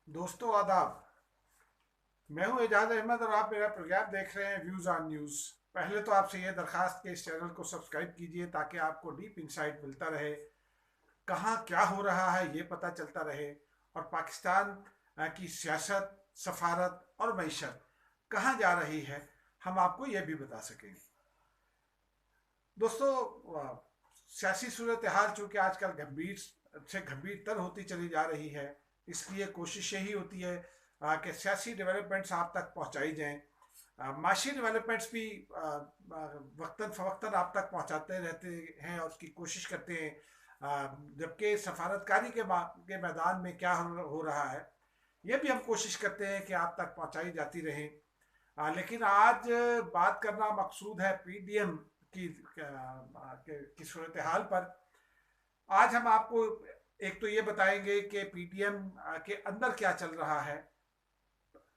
दोस्तों आदाब। मैं हूं एजाज अहमद और आप मेरा प्रोग्राम देख रहे हैं व्यूज़ ऑन न्यूज़। पहले तो आपसे ये दरखास्त कि इस चैनल को सब्सक्राइब कीजिए ताकि आपको डीप इंसाइट मिलता रहे, कहाँ क्या हो रहा है ये पता चलता रहे, और पाकिस्तान की सियासत, सफारत और मैशत कहाँ जा रही है हम आपको ये भी बता सकेंगे। दोस्तों, सियासी सूरत हाल चूँकि आजकल गंभीर से गंभीर तर होती चली जा रही है, इसलिए कोशिश यही होती है कि सियासी डेवलपमेंट्स आप तक पहुंचाई जाएं। माशी डेवलपमेंट्स भी वक्तन फ़वक्तन आप तक पहुंचाते रहते हैं और उसकी कोशिश करते हैं, जबकि सफारतकारी के मैदान में क्या हो रहा है ये भी हम कोशिश करते हैं कि आप तक पहुंचाई जाती रहें। लेकिन आज बात करना मकसूद है पीडीएम की की सूरत हाल पर। आज हम आपको एक तो ये बताएंगे कि पीडीएम के अंदर क्या चल रहा है,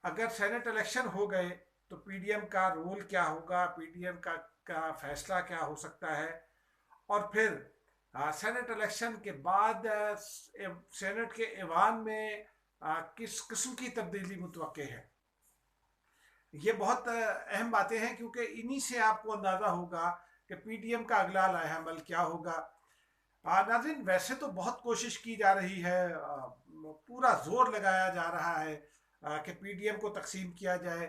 अगर सेनेट इलेक्शन हो गए तो पीडीएम का रोल क्या होगा, पीडीएम का फैसला क्या हो सकता है, और फिर सेनेट इलेक्शन के बाद सेनेट के ऐवान में किस किस्म की तब्दीली मुतवक्के है। ये बहुत अहम बातें हैं क्योंकि इन्हीं से आपको अंदाज़ा होगा कि पीडीएम का अगला लाहेअमल क्या होगा। नाज़रीन, वैसे तो बहुत कोशिश की जा रही है, पूरा जोर लगाया जा रहा है कि पीडीएम को तकसीम किया जाए।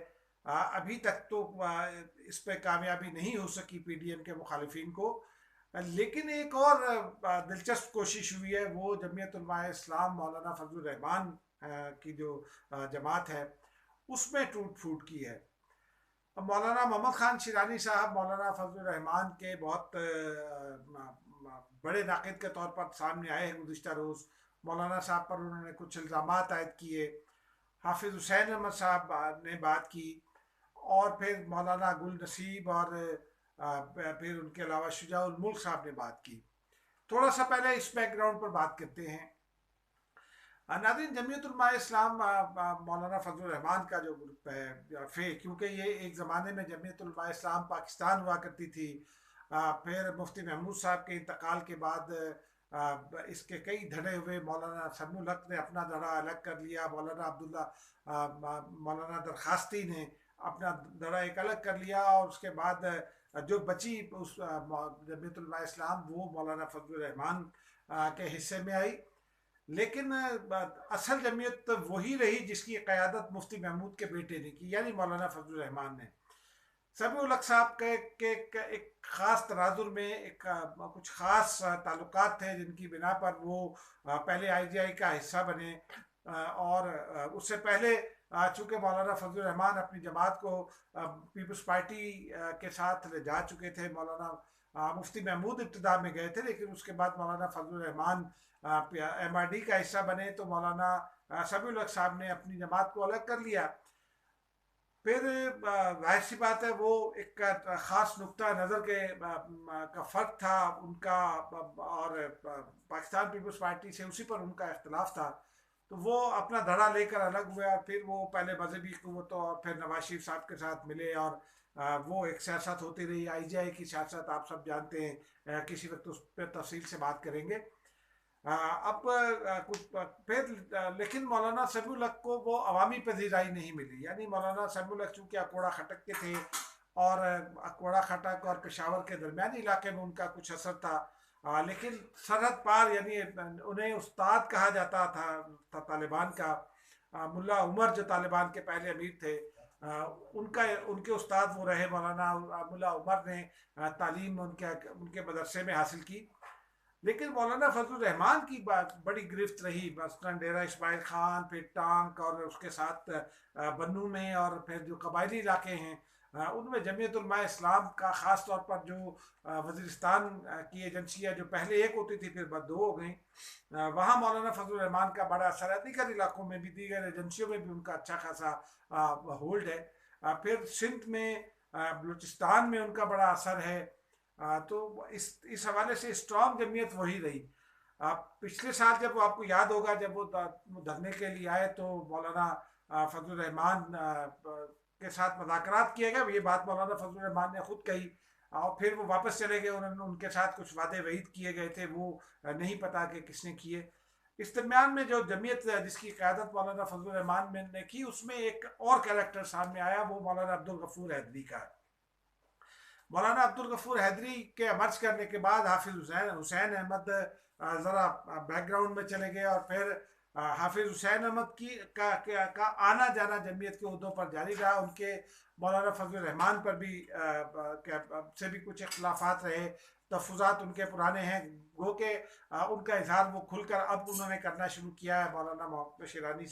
अभी तक तो इस पर कामयाबी नहीं हो सकी पीडीएम के मुखालिफिन को। लेकिन एक और दिलचस्प कोशिश हुई है, वो जमीयत उलमा इस्लाम मौलाना फजल रहमान की जो जमात है उसमें टूट फूट की है। अब मौलाना मोहम्मद खान शिरानी साहब मौलाना फजल रहमान के बहुत बड़े नाक़िद के तौर पर सामने आए हैं गुज़िश्ता रोज़। मौलाना साहब पर उन्होंने कुछ इल्ज़ामात आयद किए, हाफिज़ हुसैन अहमद साहब ने बात की, और फिर मौलाना गुल नसीब और फिर उनके अलावा शुजाउल मुल्क साहब ने बात की। थोड़ा सा पहले इस बैकग्राउंड पर बात करते हैं। नाज़रीन, जमीयत उलमा इस्लाम मौलाना फजल रहमान का जो ग्रुप है फे, क्योंकि ये एक ज़माने में जमीयत उलमा इस्लाम पाकिस्तान हुआ करती थी। फिर मुफ्ती महमूद साहब के इंतकाल के बाद इसके कई धड़े हुए। मौलाना समीउल हक ने अपना धड़ा अलग कर लिया, मौलाना मौलाना दरखास्ती ने अपना धड़ा एक अलग कर लिया, और उसके बाद जो बची उस जमीयत उलमा इस्लाम वो मौलाना फजल रहमान के हिस्से में आई। लेकिन असल जमीयत तो वही रही जिसकी क़यादत मुफ्ती महमूद के बेटे ने की, यानी मौलाना फजल रहमान ने। समीउल हक साहब के एक ख़ास तनाजुर में एक कुछ ख़ास ताल्लुकात थे जिनकी बिना पर वो पहले आईजीआई का हिस्सा बने, और उससे पहले चूँकि मौलाना फजल रहमान अपनी जमात को पीपल्स पार्टी के साथ ले जा चुके थे। मौलाना मुफ्ती महमूद इब्तदा में गए थे, लेकिन उसके बाद मौलाना फजल रहमान एमआरडी का हिस्सा बने, तो मौलाना समीउल हक साहब ने अपनी जमात को अलग कर लिया। फिर जाहिर सी बात है वो एक ख़ास नुक्ता नज़र के का फ़र्क था उनका, और पाकिस्तान पीपल्स पार्टी से उसी पर उनका इख्तलाफ था। तो वो अपना धड़ा लेकर अलग हुए, और फिर वो पहले मजहबी क़ुव्वतों और फिर नवाज शरीफ साहब के साथ मिले, और वो एक सियासत होती रही। आईजीआई की सियासत आप सब जानते हैं, किसी वक्त उस पर तफसील से बात करेंगे। अब कुछ फिर लेकिन मौलाना समीउल हक को वो अवामी पजीराई नहीं मिली, यानी मौलाना समीउल हक चूँकि अकोड़ा खटक के थे, और अकोड़ा खटक और पेशावर के दरमियानी इलाके में उनका कुछ असर था। लेकिन सरहद पार, यानी उन्हें उस्ताद कहा जाता था तालिबान का। मुल्ला उमर जो तालिबान के पहले अमीर थे, उनका उनके उस्ताद वो रहे। मौलाना मुल्ला उमर ने तालीम उनके मदरसे में हासिल की। लेकिन मौलाना फजल रहमान की बड़ी गिरफ्त रही, मसलन डेरा इस्माइल खान, फिर टांक, और उसके साथ बन्नू में, और फिर जो कबायली इलाके हैं उनमें जमीयत उलमा इस्लाम का ख़ास तौर पर जो वज़ीरिस्तान की एजेंसियाँ जो पहले एक होती थी फिर बाद दो हो गई, वहाँ मौलाना फजल रहमान का बड़ा असर है। दीगर इलाकों में भी, दीगर एजेंसियों में भी उनका अच्छा खासा होल्ड है। फिर सिंध में, बलूचिस्तान में उनका बड़ा असर है। तो इस हवाले से स्ट्रॉन्ग जमीयत वही रही। पिछले साल जब आपको याद होगा, जब वो धरने के लिए आए तो मौलाना फजल रहमान के साथ मुज़ाकरात किए गए, ये बात मौलाना फजल रहमान ने खुद कही, और फिर वो वापस चले गए। उन्होंने उनके साथ कुछ वादे वईद किए गए थे, वो नहीं पता कि किसने किए। اس درمیان میں جو جمعیت جس کی قیادت مولانا فضل الرحمان نے کی، اس میں ایک اور کریکٹر سامنے آیا، وہ مولانا عبدالغفور حیدری کا ہے۔ مولانا عبدالغفور حیدری کے مرض کرنے کے بعد حافظ حسین احمد ذرا بیک گراؤنڈ میں چلے گئے، اور پھر حافظ حسین احمد کا آنا جانا جمعیت کے عہدوں پر جاری رہا۔ ان کے مولانا فضل الرحمان پر بھی سے بھی کچھ اختلافات رہے، تحفظات ان کے پرانے ہیں، گو کہ ان کا اظہار وہ کھل کر اب انہوں نے کرنا شروع کیا ہے مولانا محمد شیرانی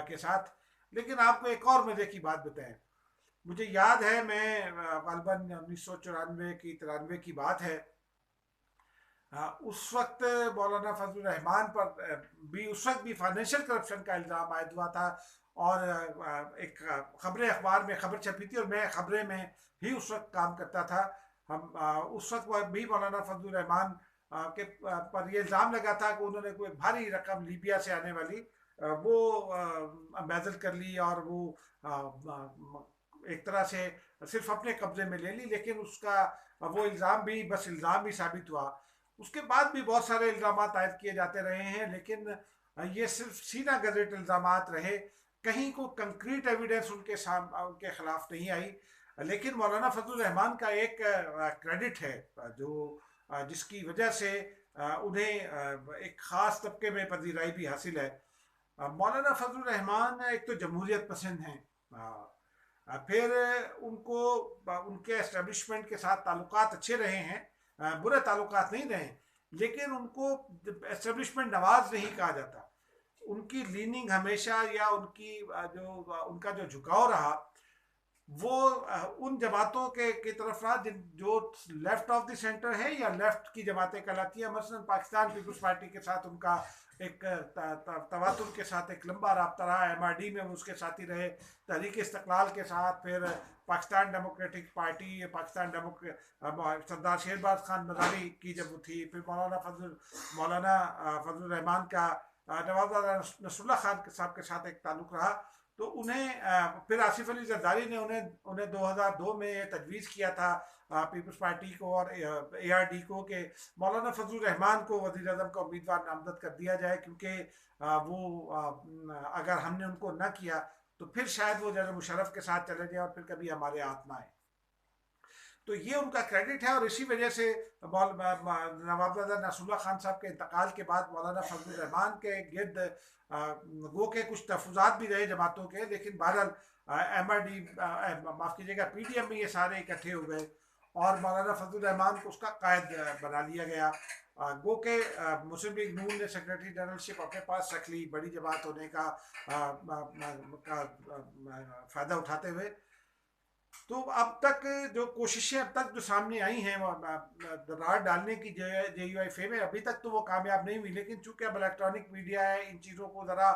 کے ساتھ۔ لیکن آپ کو ایک اور مزے کی بات بتائیں، مجھے یاد ہے میں غالباً 1994 کی 93 کی بات ہے، اس وقت مولانا فضل الرحمان پر بھی اس وقت بھی فائنینشیل کرپشن کا الزام عائد ہوا تھا، اور ایک خبریں اخبار میں خبر چھپی تھی، اور میں خبریں میں ہی اس وقت کام کرتا تھا۔ ہم اس وقت بھی مولانا فضل الرحمان کے پر یہ الزام لگا تھا کہ انہوں نے کوئی بھاری رقم لیبیا سے آنے والی وہ embezzle کر لی، اور وہ ایک طرح سے صرف اپنے قبضے میں لے لی، لیکن اس کا وہ الزام بھی بس الزام ہی ثابت ہوا۔ اس کے بعد بھی بہت سارے الزامات عائد کیے جاتے رہے ہیں، لیکن یہ صرف سینہ گزٹ الزامات رہے، کہیں کو کنکریٹ ایویڈنس ان کے خلاف نہیں آئی۔ لیکن مولانا فضل الرحمان کا ایک کریڈٹ ہے جو جس کی وجہ سے انہیں ایک خاص طبقے میں پذیرائی بھی حاصل ہے۔ مولانا فضل الرحمان ایک تو جمہوریت پسند ہیں، پھر ان کو ان کے اسٹیبلشمنٹ کے ساتھ تعلقات اچھے رہے ہیں، برے تعلقات نہیں رہے، لیکن ان کو اسٹیبلشمنٹ نواز نہیں کہا جاتا۔ ان کی لیننگ ہمیشہ یا ان کا جو جھکاؤ رہا وہ ان جماعتوں کی طرف رہا جو لیفٹ آف دی سینٹر ہے یا لیفٹ کی جماعتیں کہلاتی ہیں۔ مثلا پاکستان پیپلز پارٹی کے ساتھ ان کا ایک تواتر کے ساتھ ایک لمبا رابطہ رہا، ایم آر ڈی میں وہ اس کے ساتھی رہے، تحریک استقلال کے ساتھ، پھر پاکستان ڈیموکریٹک پارٹی، سردار شہباز خان مزاری کی جب وہ تھی، پھر مولانا فضل الرحمان کا نواب نصر اللہ خان صاحب کے ساتھ ایک تعلق رہا۔ تو انہیں پھر آصف علی زرداری نے انہیں 2002 میں یہ تجویز کیا تھا پیپلز پارٹی کو اور اے آر ڈی کو کہ مولانا فضل الرحمان کو وزیر اعظم کا امیدوار نامزد کر دیا جائے، کیونکہ وہ اگر ہم نے ان کو نہ کیا تو پھر شاید وہ جنرل مشرف کے ساتھ چلے جائے اور پھر کبھی ہمارے ہاتھ نہ آئے۔ تو یہ ان کا کریڈٹ ہے، اور اسی وجہ سے نواب نصر اللہ خان صاحب کے انتقال کے بعد مولانا فضل الرحمان کے گرد گو کے کچھ تحفظات بھی رہے جماعتوں کے، لیکن بہرحال ایم آر ڈی معاف کیجیے گا پی ڈی ایم میں یہ سارے اکٹھے ہو گئے، اور مولانا فضل الرحمان کو اس کا قائد بنا لیا گیا۔ گو کہ مسلم لیگ نون نے سیکرٹری جنرل شپ اپنے پاس رکھ لی، بڑی جماعت ہونے کا فائدہ اٹھاتے ہوئے۔ تو اب تک جو کوششیں اب تک جو سامنے آئی ہیں درار ڈالنے کی جے یو آئی فے میں، ابھی تک تو وہ کامیاب نہیں ہوئی، لیکن چونکہ اب الیکٹرانک میڈیا ہے، ان چیزوں کو ذرا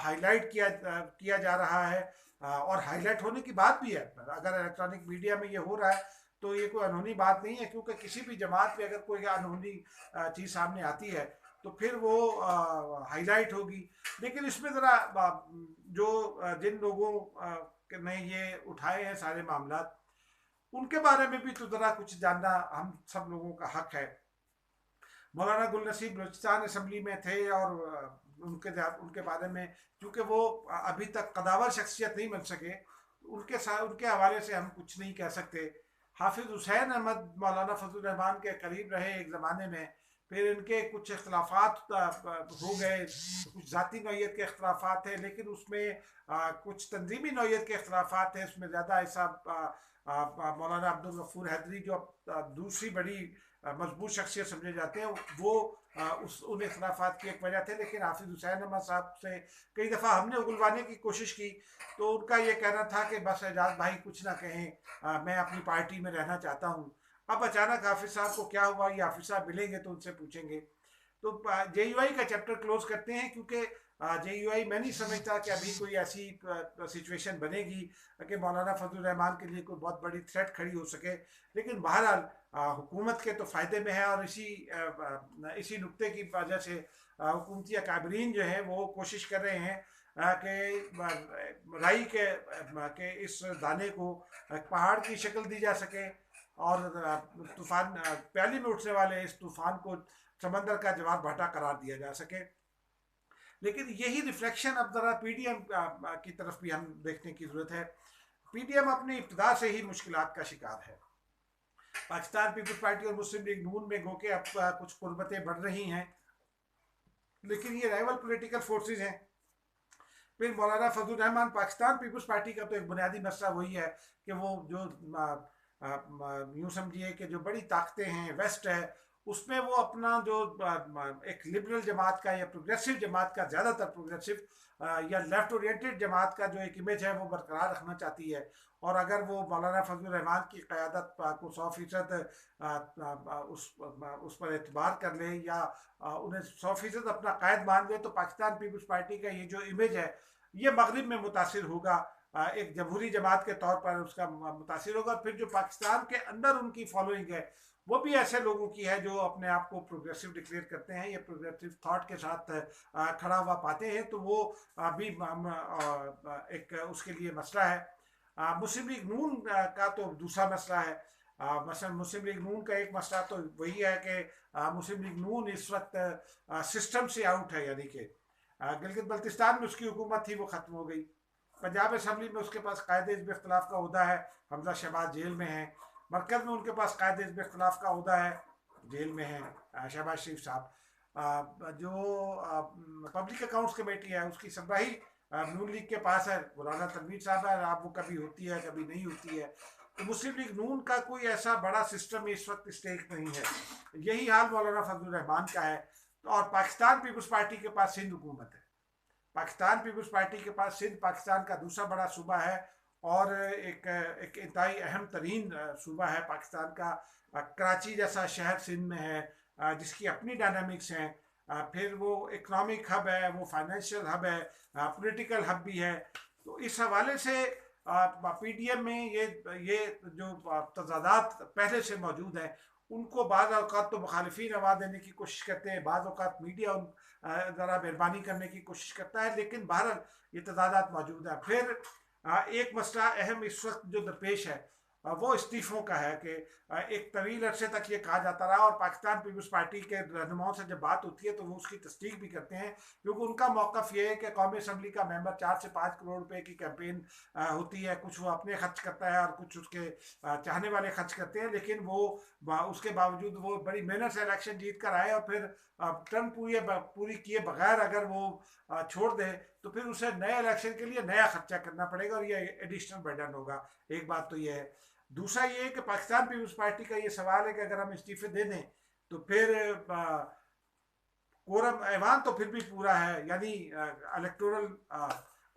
ہائی لائٹ کیا جا رہا ہے، اور ہائی لائٹ ہونے کی بات بھی ہے۔ اگر الیکٹرانک میڈیا میں یہ ہو رہا ہے تو یہ کوئی انہونی بات نہیں ہے، کیونکہ کسی بھی جماعت پہ اگر کوئی انہونی چیز سامنے آتی ہے تو پھر وہ ہائی لائٹ ہوگی۔ لیکن اس میں ذرا جو جن لوگوں نے یہ اٹھائے ہیں سارے معاملات، ان کے بارے میں بھی تو ذرا کچھ جاننا ہم سب لوگوں کا حق ہے۔ مولانا گل نصیب بلوچستان اسمبلی میں تھے، اور ان کے بارے میں کیونکہ وہ ابھی تک قداور شخصیت نہیں بن سکے، ان کے حوالے سے ہم کچھ نہیں کہہ سکتے۔ حافظ حسین احمد مولانا فضل الرحمان کے قریب رہے ایک زمانے میں، پھر ان کے کچھ اختلافات ہو گئے، کچھ ذاتی نوعیت کے اختلافات تھے، لیکن اس میں کچھ تنظیمی نوعیت کے اختلافات تھے۔ اس میں زیادہ حصہ مولانا عبدالغفور حیدری جو دوسری بڑی مضبوط شخصیت سمجھے جاتے ہیں، وہ ان اختلافات کی ایک وجہ تھے۔ لیکن حافظ حسین احمد صاحب سے کئی دفعہ ہم نے اگلوانے کی کوشش کی، تو ان کا یہ کہنا تھا کہ بس اعجاز بھائی کچھ نہ کہیں، میں اپنی پارٹی میں رہنا چاہتا ہوں۔ اب اچانک حافظ صاحب کو کیا ہوا، یہ حافظ صاحب ملیں گے تو ان سے پوچھیں گے۔ تو جے یو آئی کا چیپٹر کلوز کرتے ہیں، کیونکہ جے یو آئی میں نہیں سمجھتا کہ ابھی کوئی ایسی سچویشن بنے گی کہ مولانا فضل الرحمان کے لیے کوئی بہت بڑی تھریٹ کھڑی ہو سکے۔ لیکن بہرحال حکومت کے تو فائدے میں ہے، اور اسی نقطے کی وجہ سے حکومتی اکابرین جو ہیں وہ کوشش کر رہے ہیں کہ رائی کے اس دانے کو پہاڑ کی شکل دی جا سکے، اور پیالی میں اٹھنے والے اس طوفان کو سمندر کا جوار بھاٹا قرار دیا جا سکے۔ لیکن یہی ریفلیکشن اب ذرا پی ڈی ایم کی طرف بھی ہم دیکھنے کی ضرورت ہے. پی ڈی ایم اپنی ابتدا سے ہی مشکلات کا شکار ہے. پاکستان پیپلز پارٹی اور مسلم لیگ نون میں گو کہ اب کچھ قربتیں بڑھ رہی ہیں، لیکن یہ رائیول پولیٹیکل فورسز ہیں. پھر مولانا فضل الرحمان، پاکستان پیپلز پارٹی کا تو ایک بنیادی مسئلہ وہی ہے کہ وہ جو یوں سمجھیے کہ جو بڑی طاقتیں ہیں ویسٹ ہے، اس میں وہ اپنا جو ایک لبرل جماعت کا یا پروگریسو جماعت کا، زیادہ تر پروگریسو یا لیفٹ اورینٹڈ جماعت کا جو ایک امیج ہے وہ برقرار رکھنا چاہتی ہے. اور اگر وہ مولانا فضل الرحمان کی قیادت کو 100% اس پر اعتبار کر لے یا انہیں 100% اپنا قائد مان لے، تو پاکستان پیپلز پارٹی کا یہ جو امیج ہے یہ مغرب میں متاثر ہوگا، ایک جمہوری جماعت کے طور پر اس کا متاثر ہوگا. پھر جو پاکستان کے اندر ان کی فالوئنگ ہے وہ بھی ایسے لوگوں کی ہے جو اپنے آپ کو پروگریسو ڈکلیئر کرتے ہیں یا پروگریسو تھاٹ کے ساتھ کھڑا ہوا پاتے ہیں، تو وہ بھی ایک اس کے لیے مسئلہ ہے. مسلم لیگ نون کا تو دوسرا مسئلہ ہے. مثلا مسلم لیگ نون کا ایک مسئلہ تو وہی ہے کہ مسلم لیگ نون اس وقت سسٹم سے آؤٹ ہے، یعنی کہ گلگت بلتستان میں اس کی حکومت تھی وہ ختم ہو گئی. پنجاب اسمبلی میں اس کے پاس قائد حزب اختلاف کا عہدہ ہے، حمزہ شہباز جیل میں ہیں. مرکز میں ان کے پاس قائد حزب اختلاف کا عہدہ ہے، جیل میں ہیں شہباز شریف صاحب. جو پبلک اکاؤنٹس کمیٹی ہے اس کی سربراہی نون لیگ کے پاس ہے، مولانا تنویر صاحب ہے. آپ وہ کبھی ہوتی ہے کبھی نہیں ہوتی ہے. تو مسلم لیگ نون کا کوئی ایسا بڑا سسٹم اس وقت اسٹیک نہیں ہے. یہی حال مولانا فضل الرحمان کا ہے. اور پاکستان پیپلز پارٹی کے پاس سندھ حکومت ہے. پاکستان پیپلز پارٹی کے پاس سندھ پاکستان کا دوسرا بڑا صوبہ ہے اور ایک انتہائی اہم ترین صوبہ ہے پاکستان کا. کراچی جیسا شہر سندھ میں ہے جس کی اپنی ڈائنامکس ہیں. پھر وہ اکنامک ہب ہے، وہ فائنینشیل ہب ہے، پولیٹیکل ہب بھی ہے. تو اس حوالے سے پی ڈی ایم میں یہ جو تضادات پہلے سے موجود ہیں، ان کو بعض اوقات تو مخالفین آواز دینے کی کوشش کرتے ہیں، بعض اوقات میڈیا ذرا مہربانی کرنے کی کوشش کرتا ہے، لیکن بہرحال یہ تضادات موجود ہیں. پھر ایک مسئلہ اہم اس وقت جو درپیش ہے وہ استعفوں کا ہے کہ ایک طویل عرصے تک یہ کہا جاتا رہا، اور پاکستان پیپلز پارٹی کے رہنماؤں سے جب بات ہوتی ہے تو وہ اس کی تصدیق بھی کرتے ہیں، کیونکہ ان کا موقف یہ ہے کہ قومی اسمبلی کا ممبر 4 سے 5 کروڑ روپے کی کیمپین ہوتی ہے، کچھ وہ اپنے خرچ کرتا ہے اور کچھ اس کے چاہنے والے خرچ کرتے ہیں، لیکن وہ اس کے باوجود وہ بڑی محنت سے الیکشن جیت کر آئے اور پھر ٹرم پوری کیے بغیر اگر وہ چھوڑ دے تو پھر اسے نئے الیکشن کے لیے نیا خرچہ کرنا پڑے گا اور یہ ایڈیشنل برڈن ہوگا. ایک بات تو یہ ہے. دوسرا یہ ہے کہ پاکستان پیپلز پارٹی کا یہ سوال ہے کہ اگر ہم استعفے دے دیں تو پھر کورم ایوان تو پھر بھی پورا ہے، یعنی الیکٹورل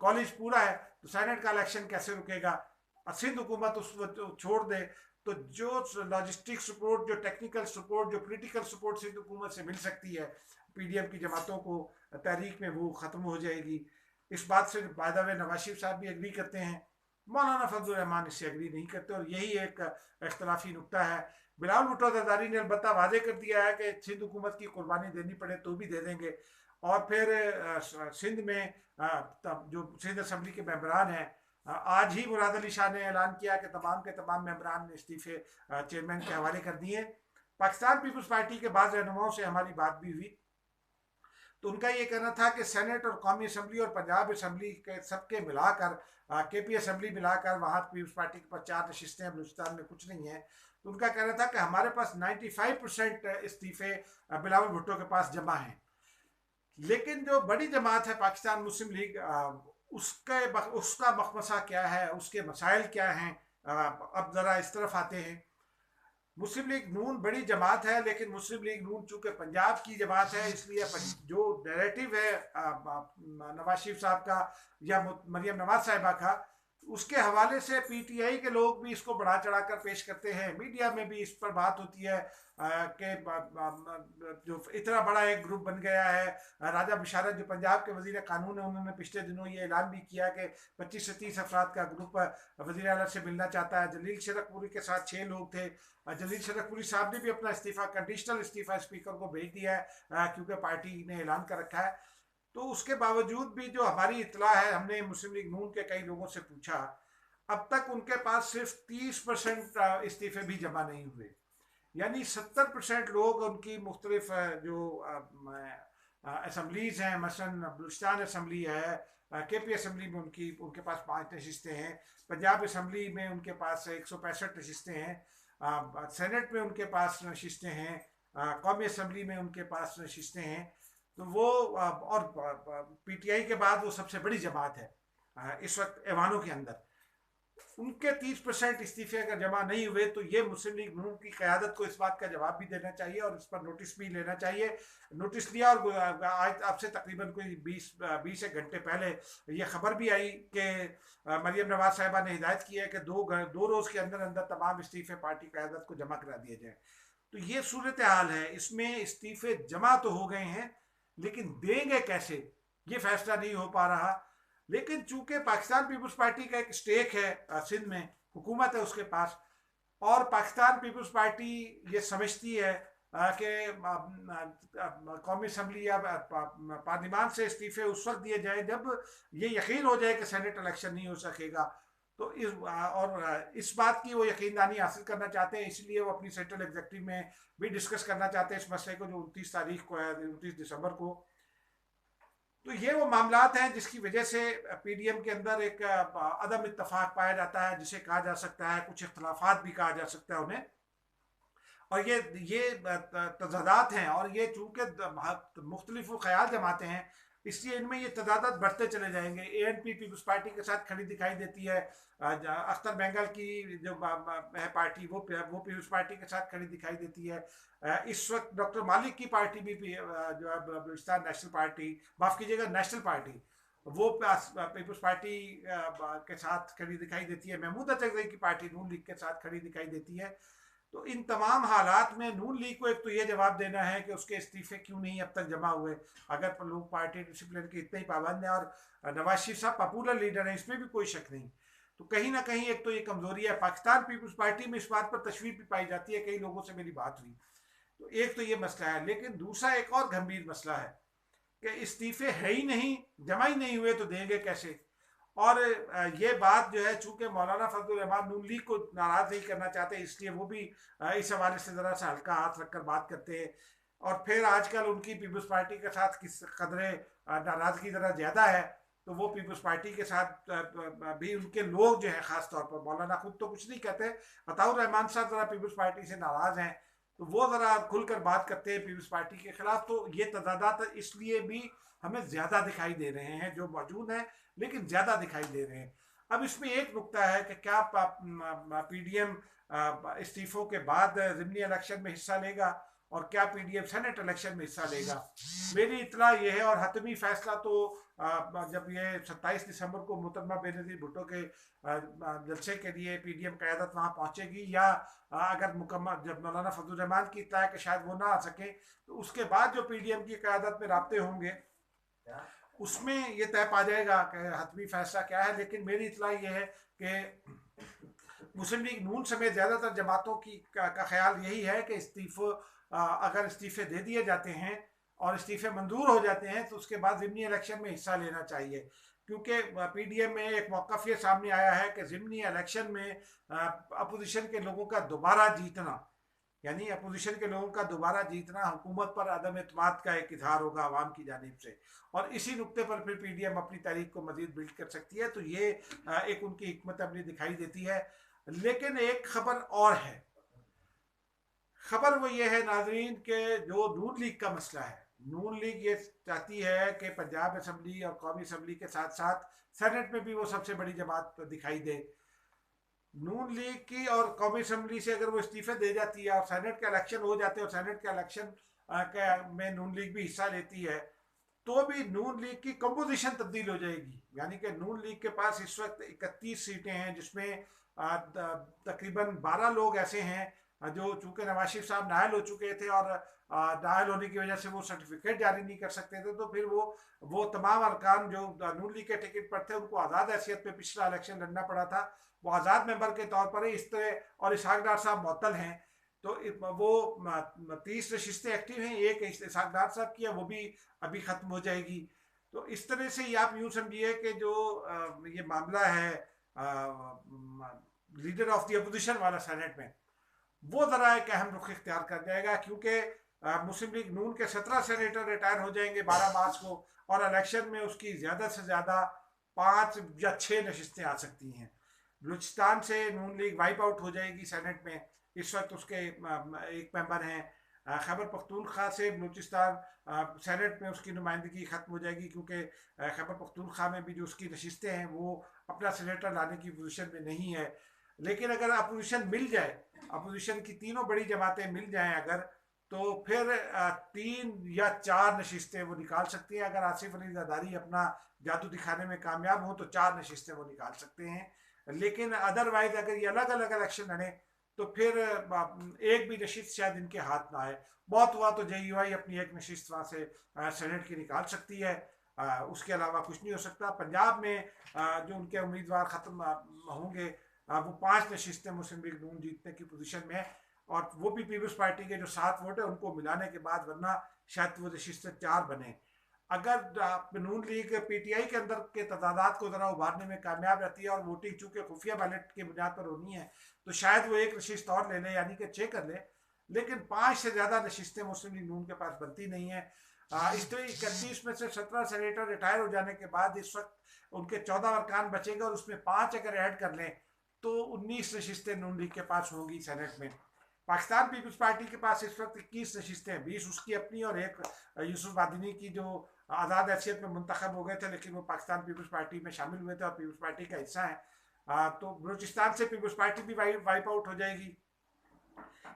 کالج پورا ہے، تو سینٹ کا الیکشن کیسے رکے گا؟ سندھ حکومت اس چھوڑ دے تو جو لاجسٹک سپورٹ، جو ٹیکنیکل سپورٹ، جو پولیٹیکل سپورٹ سندھ حکومت سے مل سکتی ہے پی ڈی ایم کی جماعتوں کو تحریک میں، وہ ختم ہو جائے گی. اس بات سے بائی دا وے نواز شریف صاحب بھی ایگری کرتے ہیں، مولانا فضل الرحمان اس سے ایگری نہیں کرتے، اور یہی ایک اختلافی نقطہ ہے. بلاول بھٹو زرداری نے البتہ واضح کر دیا ہے کہ سندھ حکومت کی قربانی دینی پڑے تو بھی دے دیں گے. اور پھر سندھ میں جو سندھ اسمبلی کے ممبران ہیں، آج ہی مراد علی شاہ نے اعلان کیا کہ تمام کے تمام ممبران نے استعفے چیئرمین کے حوالے کر دیے. پاکستان پیپلز پارٹی کے بعض رہنماؤں سے ہماری بات بھی ہوئی تو ان کا یہ کہنا تھا کہ سینٹ اور قومی اسمبلی اور پنجاب اسمبلی کے سب کے ملا کر، کے پی اسمبلی ملا کر، وہاں پیپلز پارٹی کے پاس 4 نشستیں ہیں، بلوچستان میں کچھ نہیں ہیں. تو ان کا کہنا تھا کہ ہمارے پاس 95% استعفے بلاول بھٹو کے پاس جمع ہیں. لیکن جو بڑی جماعت ہے پاکستان مسلم لیگ، اس کا مخمصہ کیا ہے، اس کے مسائل کیا ہیں؟ اب ذرا اس طرف آتے ہیں. مسلم لیگ نون بڑی جماعت ہے، لیکن مسلم لیگ نون چونکہ پنجاب کی جماعت ہے، اس لیے جو نیریٹو ہے نواز شریف صاحب کا یا مریم نواز صاحبہ کا، اس کے حوالے سے پی ٹی آئی کے لوگ بھی اس کو بڑھا چڑھا کر پیش کرتے ہیں. میڈیا میں بھی اس پر بات ہوتی ہے کہ جو اتنا بڑا ایک گروپ بن گیا ہے. راجہ بشارت جو پنجاب کے وزیر قانون ہیں، انہوں نے پچھلے دنوں یہ اعلان بھی کیا کہ 25 سے 30 افراد کا گروپ وزیر اعلیٰ سے ملنا چاہتا ہے. جلیل شرک پوری کے ساتھ 6 لوگ تھے. جلیل شرک پوری صاحب نے بھی اپنا استعفیٰ کنڈیشنل استعفیٰ اسپیکر کو بھیج دیا ہے کیونکہ پارٹی نے اعلان کر رکھا ہے. تو اس کے باوجود بھی جو ہماری اطلاع ہے، ہم نے مسلم لیگ نون کے کئی لوگوں سے پوچھا، اب تک ان کے پاس صرف 30% استعفے بھی جمع نہیں ہوئے. یعنی 70% لوگ ان کی مختلف جو असम्बलीज़ हैं, मसलन बलूचिस्तान असम्बली है, KP असम्बली में उनके पास 5 नशिस्तें हैं, पंजाब असम्बली में उनके पास 165 नशिस्तें हैं, सेनेट में उनके पास नशिस्तें हैं, कौमी असम्बली में उनके पास नशिस्तें हैं। तो वो और PTI के बाद वो सबसे बड़ी जमात है इस वक्त ऐवानों के अंदर। उनके 30% इस्तीफे अगर जमा नहीं हुए तो ये मुस्लिम लीग नून की क़यादत को इस बात का जवाब भी देना चाहिए और इस पर नोटिस भी लेना चाहिए। नोटिस लिया और आज आपसे तकरीबन कोई 20 एक घंटे पहले ये खबर भी आई कि मरियम नवाज साहिबा ने हिदायत की है कि दो रोज़ के अंदर अंदर तमाम इस्तीफे पार्टी क़यादत को जमा करा दिए जाए। तो ये सूरत हाल है, इसमें इस्तीफे जमा तो हो गए हैं लेकिन देंगे कैसे ये फैसला नहीं हो पा रहा। लेकिन चूंकि पाकिस्तान पीपल्स पार्टी का एक स्टेक है सिंध में, हुकूमत है उसके पास, और पाकिस्तान पीपल्स पार्टी ये समझती है कि कौमी असम्बली या पार्लियामान से इस्तीफे उस वक्त दिए जाए जब ये यकीन हो जाए कि सेनेट इलेक्शन नहीं हो सकेगा। तो इस बात की वो यकीनदानी हासिल करना चाहते हैं, इसलिए वो अपनी सेंट्रल एग्जीक्यूटिव में भी डिस्कस करना चाहते हैं इस मसले को, जो 29 तारीख को है, 29 दिसंबर को। तो ये वो मामलात हैं जिसकी वजह से PDM के अंदर एक अदम इत्तफाक पाया जाता है, जिसे कहा जा सकता है, कुछ इख्तलाफात भी कहा जा सकता है उन्हें। और ये तजादात हैं, और ये चूँकि मुख्तलिफ ख्याल जमाते हैं इसलिए इनमें ये तजादात बढ़ते चले जाएंगे। ANP पीपल्स पार्टी के साथ खड़ी दिखाई देती है, अख्तर बेंगल की जो है पार्टी वो पीपल्स पार्टी के साथ खड़ी दिखाई देती है। इस वक्त डॉक्टर मालिक की पार्टी भी जो है बलूचिस्तान नेशनल पार्टी, माफ़ कीजिएगा नेशनल पार्टी, वो पीपल्स पार्टी के साथ खड़ी दिखाई देती है। महमूद अचगज़ई की पार्टी नून लीग के साथ खड़ी दिखाई देती है। तो इन तमाम हालात में नून लीग को एक तो ये जवाब देना है कि उसके इस्तीफे क्यों नहीं अब तक जमा हुए, अगर लोग पार्टी डिसिप्लिन के इतने ही पाबंद हैं और नवाज शरीफ साहब पॉपुलर लीडर हैं, इसमें भी कोई शक नहीं। तो कहीं ना कहीं एक तो ये कमजोरी है। पाकिस्तान पीपल्स पार्टी में इस बात पर तशवीर भी पाई जाती है, कई लोगों से मेरी बात हुई, तो एक तो ये मसला है। लेकिन दूसरा एक और गंभीर मसला है कि इस्तीफे है ही नहीं, जमा ही नहीं हुए तो देंगे कैसे। और ये बात जो है, चूंकि मौलाना फजलुर रहमान नून लीग को नाराज़ नहीं करना चाहते, इसलिए वो भी इस हवाले से ज़रा सा हल्का हाथ रखकर बात करते हैं। और फिर आजकल उनकी पीपल्स पार्टी के साथ किस कदरे नाराज़गी ज़रा ज़्यादा है, तो वो पीपल्स पार्टी के साथ भी उनके लोग जो है ख़ास तौर पर, मौलाना खुद तो कुछ नहीं कहते, अताउर रहमान साहब ज़रा पीपल्स पार्टी से नाराज़ हैं, तो वो ज़रा खुलकर बात करते हैं पीपल्स पार्टी के ख़िलाफ़। तो ये तजादात इसलिए भी हमें ज़्यादा दिखाई दे रहे हैं, जो मौजूद हैं लेकिन ज़्यादा दिखाई दे रहे हैं। अब इसमें एक नुक्ता है कि क्या PDM इस्तीफों के बाद ज़िमनी इलेक्शन में हिस्सा लेगा और क्या PDM सेनेट इलेक्शन में हिस्सा लेगा। मेरी इतला ये है, और हतमी फैसला तो जब ये 27 दिसंबर को मोहतरमा बेनज़ीर भुट्टो के जलसे के लिए PDM क़यादत वहाँ पहुँचेगी, या अगर मुकम्मल जब मौलाना फजलुर रहमान की इत्तला है कि शायद वो ना आ सके, तो उसके बाद जो PDM की क़यादत में राब्ते होंगे उसमें ये तय पा जाएगा कि हतमी फैसला क्या है। लेकिन मेरी इतला ये है कि मुस्लिम लीग नून समेत ज़्यादातर जमातों का ख्याल यही है कि अगर इस्तीफ़े दे दिए जाते हैं और इस्तीफ़े मंजूर हो जाते हैं तो उसके बाद ज़िमनी इलेक्शन में हिस्सा लेना चाहिए। क्योंकि PDM में एक मौक़िफ़ ये सामने आया है कि ज़िमनी इलेक्शन में अपोजिशन के लोगों का दोबारा जीतना, यानी अपोजिशन के लोगों का दोबारा जीतना हुकूमत पर अदम एतमाद का एक इजहार होगा आवाम की जानिब से, और इसी नुक्ते पर फिर PDM अपनी तारीख को मज़ीद बिल्ड कर सकती है। तो ये एक उनकी हिकमत अमली दिखाई देती है। लेकिन एक खबर और है, खबर वो ये है नाजरीन के जो नून लीग का मसला है, नून लीग ये चाहती है कि पंजाब असम्बली और कौमी असम्बली के साथ साथ सेनेट में भी वो सबसे बड़ी जमात दिखाई दे। नून लीग की और कौमी असम्बली से अगर वो इस्तीफे दे जाती है और सेनेट के इलेक्शन हो जाते हैं और सेनेट के इलेक्शन में नून लीग भी हिस्सा लेती है, तो भी नून लीग की कंपोजिशन तब्दील हो जाएगी। यानी कि नून लीग के पास इस वक्त 31 सीटें हैं, जिसमें तकरीबन 12 लोग ऐसे हैं जो चूँकि नवाज शरीफ साहब नायल हो चुके थे और नायल होने की वजह से वो सर्टिफिकेट जारी नहीं कर सकते थे, तो फिर वो तमाम अरकान जो नून लीग के टिकट पर थे उनको आज़ाद हैसियत पे पिछला इलेक्शन लड़ना पड़ा था, वो आज़ाद मेंबर के तौर पर इस तरह, और इसहाक डार साहब मुअत्तल हैं, तो वो 30 नशिस्तें एक्टिव हैं, एक इसहाक डार साहब की है, वो भी अभी ख़त्म हो जाएगी। तो इस तरह से आप यूँ समझिए कि जो ये मामला है लीडर ऑफ द अपोजिशन वाला सेनेट में, वो ज़रा एक अहम रुख इख्तियार कर जाएगा। क्योंकि मुस्लिम लीग नून के 17 सेनेटर रिटायर हो जाएंगे 12 मार्च को, और इलेक्शन में उसकी ज़्यादा से ज़्यादा 5 या 6 नशिस्तें आ सकती हैं। बलूचिस्तान से नून लीग वाइप आउट हो जाएगी सेनेट में, इस वक्त उसके एक मेंबर हैं। खैबर पख्तूनख्वा से बलूचिस्तान सेनेट में उसकी नुमाइंदगी ख़त्म हो जाएगी, क्योंकि खैबर पख्तूनख्वा में भी जो उसकी नशिस्तें हैं वो अपना सेनेटर लाने की पोजीशन में नहीं है। लेकिन अगर अपोजिशन मिल जाए, अपोजिशन की तीनों बड़ी जमातें मिल जाएं अगर, तो फिर 3 या 4 नशिस्तें वो निकाल सकती हैं। अगर आसिफ अली जरदारी अपना जादू दिखाने में कामयाब हो तो 4 नशिस्तें वो निकाल सकते हैं। लेकिन अदरवाइज अगर ये अलग अलग इलेक्शन लड़े तो फिर एक भी नशिस्त शायद इनके हाथ ना आए। बहुत हुआ तो JUI अपनी एक नशिस्त वहाँ से सेनेट की निकाल सकती है, उसके अलावा कुछ नहीं हो सकता। पंजाब में जो उनके उम्मीदवार ख़त्म होंगे, वो 5 नशिस्तें मुस्लिम लीग नून जीतने की पोजीशन में है, और वो भी पीपल्स पार्टी के जो 7 वोट है उनको मिलाने के बाद, वरना शायद वो नशिस्तें 4 बने। अगर नून लीग PTI के अंदर के तदादात को ज़रा उभारने में कामयाब रहती है, और वोटिंग चूँकि खुफिया बैलेट की बुनियाद पर होनी है, तो शायद वो एक नशिस्त और ले ले, यानी कि 6 कर ले। लेकिन 5 से ज़्यादा नशिस्तें मुस्लिम लीग नून के पास बनती नहीं है। इस तरह 31 में से 17 सेनेटर रिटायर हो जाने के बाद इस वक्त उनके 14 अरकान बचेंगे, और उसमें 5 अगर ऐड कर लें तो 19 नशिस्तें नून लीग के पास होंगी सेनेट में। पाकिस्तान पीपल्स पार्टी के पास इस वक्त 21 नशिस्तें हैं, 20 उसकी अपनी और एक यूसुफ बादिनी की, जो आज़ाद हैसियत में मुंतखब हो गए थे लेकिन वो पाकिस्तान पीपल्स पार्टी में शामिल हुए थे और पीपल्स पार्टी का हिस्सा है। तो बलूचिस्तान से पीपल्स पार्टी भी वाइप आउट हो जाएगी।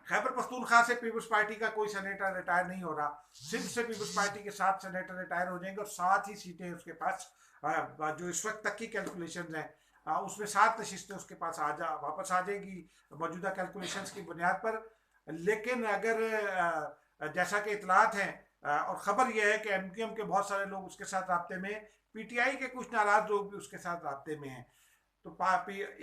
खैबर पख्तूनख्वा से पीपल्स पार्टी का कोई सेनेटर रिटायर नहीं हो रहा। सिंध से पीपल्स पार्टी के 7 सेनेटर रिटायर हो जाएंगे, और 7 ही सीटें उसके पास, जो इस वक्त तक की कैलकुलेशन है उसमें 7 नशिस्तें उसके पास वापस आ जाएगी मौजूदा कैलकुलेशंस की बुनियाद पर। लेकिन अगर जैसा कि इतलात हैं, और ख़बर यह है कि MQM के बहुत सारे लोग उसके साथ राब्ते में, PTI के कुछ नाराज़ लोग भी उसके साथ राब्ते में हैं। तो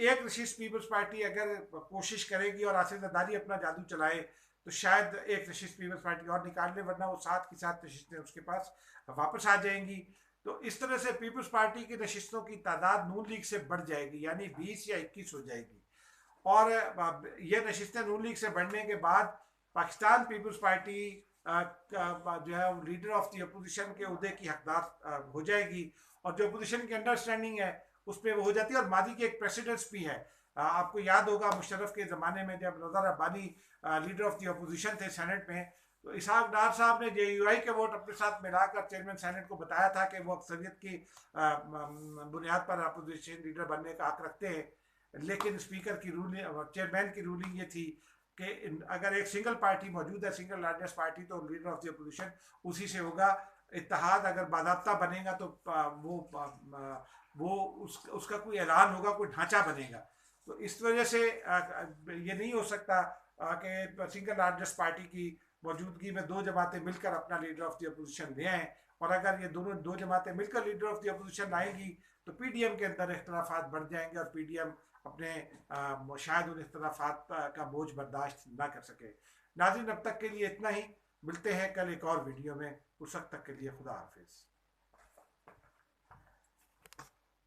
एक नशिस्त पीपल्स पार्टी अगर कोशिश करेगी और आसिफ जरदारी अपना जादू चलाए तो शायद एक नशिस्त पीपल्स पार्टी और निकाल ले, वरना वो 7 की 7 नशिस्तें उसके पास वापस आ जाएंगी। तो इस तरह से पीपल्स पार्टी की नशिस्तों की तादाद नून लीग से बढ़ जाएगी, यानी 20 या 21 हो जाएगी। और ये नशिस्तें नून लीग से बढ़ने के बाद पाकिस्तान पीपल्स पार्टी जो है लीडर ऑफ द अपोजिशन के उहदे की हकदार हो जाएगी, और जो अपोजिशन की अंडरस्टैंडिंग है उसमें वो हो जाती है। और मादी के एक प्रेसिडेंट्स भी है, आपको याद होगा मुशर्रफ के ज़माने में जब नज़र अब्बानी लीडर ऑफ द अपोजिशन थे सेनेट में, तो इसहाक डार साहब ने JUI के वोट अपने साथ मिलाकर चेयरमैन सेनेट को बताया था कि वो अक्सरियत की बुनियाद पर अपोजिशन लीडर बनने का हक रखते हैं। लेकिन स्पीकर की रूलिंग, चेयरमैन की रूलिंग ये थी कि अगर एक सिंगल पार्टी मौजूद है, सिंगल लार्जेस्ट पार्टी, तो लीडर ऑफ द अपोजिशन उसी से होगा। इत्तेहाद अगर बाज़ाब्ता बनेगा तो वो उसका कोई ऐलान होगा, कोई ढांचा बनेगा। तो इस वजह से ये नहीं हो सकता कि सिंगल लार्जेस्ट पार्टी की मौजूदगी में 2 जमातें मिलकर अपना लीडर ऑफ द अपोजिशन ले आएँ। और अगर ये दोनों 2 जमातें मिलकर लीडर ऑफ द अपोजिशन लाएंगी तो PDM के अंदर इख्तलाफात बढ़ जाएंगे, और PDM अपने शायद उन इख्तलाफात का बोझ बर्दाश्त ना कर सके। नाज़रीन, अब तक के लिए इतना ही। मिलते हैं कल एक और वीडियो में, उस वक्त तक के लिए खुदा हाफिज़।